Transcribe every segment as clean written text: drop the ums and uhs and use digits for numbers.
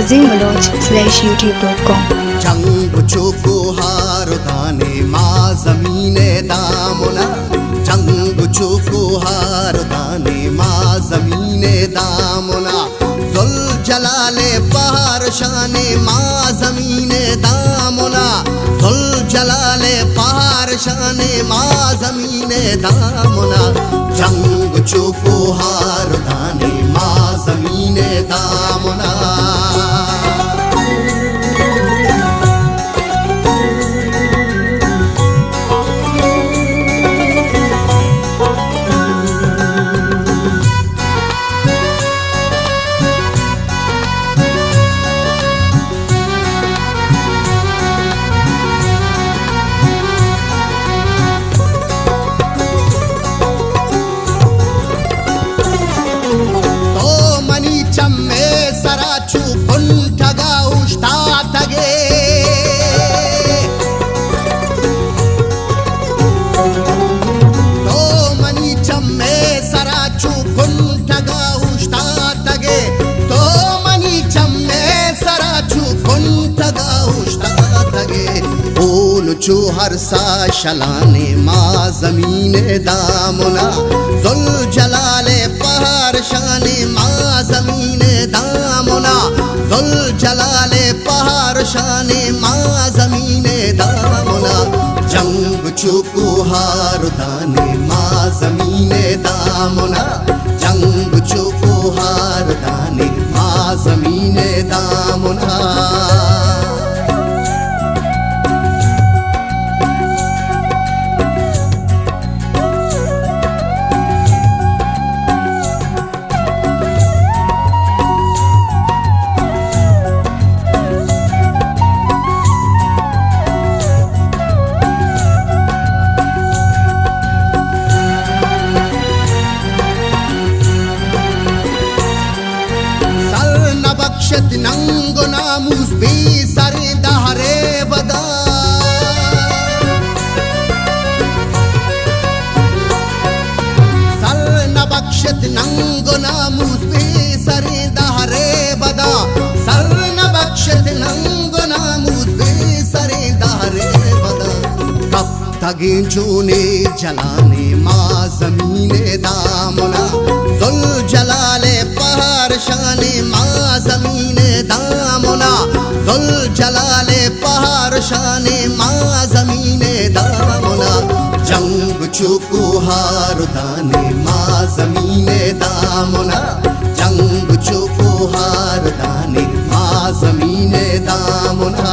azimbaloj.youtube.com। जंग चुको हार दाने माँ ज़मीने दामना, जंग चुको हार दाने माँ ज़मीने दामना, ज़ुल जलाले पहाड़ शाने माँ ज़मीने दामना, ज़ुल जलाले पहाड़ शाने माँ ज़मीने दामना, जंग चुको हार दाने माँ ज़मीने दामना। चू हर सा शलाने माँ ज़मीने दामना, ज़ुल जलाले पहाड़ शाने माँ ज़मीने दामना, ज़ुल जलाले पहाड़ शाने माँ ज़मीने दामना, जंग चुको हार दाने माँ ज़मीने दामना, जंग चुको हार दाने माँ ज़मीने दामना। नंगो नामूस भी सरे दहरे बदा, सर न बख्शत नंगो नामूस भी सरे दहरे बदा, सर न बख्शत नंगो नामूस भी सरे दहरे बदा, कब तक चूने जलाने माँ ज़मीने दामना, ज़ुल जलाले पहाड़ शाने माँ ज़मीने दामना, ज़ुल जलाले पहाड़ शाने माँ ज़मीने दामना, जंग चुको हार दाने माँ ज़मीने दामना, जंग चुको हार दाने माँ ज़मीने दामना।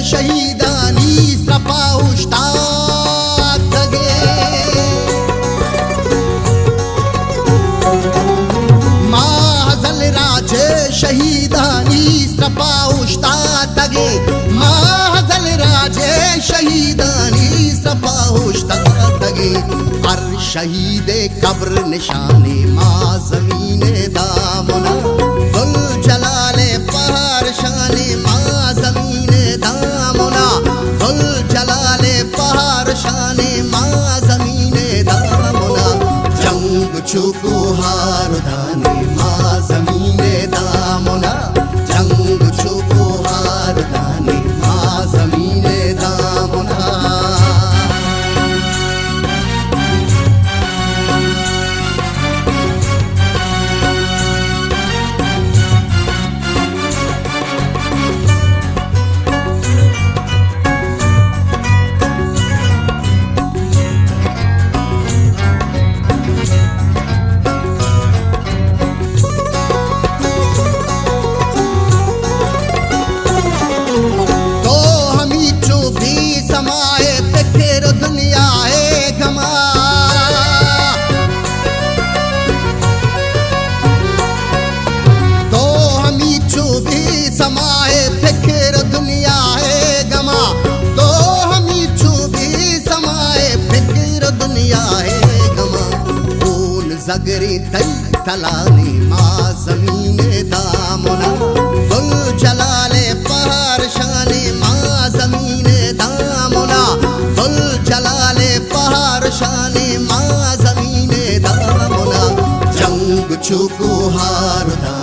शहीदानी सपाउश्ताद तगे, माहज़ल राजे शहीदानी सपाउश्ताद तगे, माहज़ल राजे शहीदानी सपाउश्ताद तगे, हर शहीदे कब्र निशाने माँ ज़मीने दामना, ज़ुल जलाले पहाड़ शाने माँ ज़मीने दामना, ज़ुल जलाले पहाड़ शाने माँ ज़मीने दामना, जंग चुको हार दाने माँ ज़मीने दामना, जंग चुको हार दाने माँ ज़मीने दामना। तगरी तई तलानी माँ जमीने दामुना जुल जलाले पहाड़ शाने माँ जमीने दामुना जुल जलाले पहाड़ शाने माँ जमीने दामुना जंग चुकू हारुदा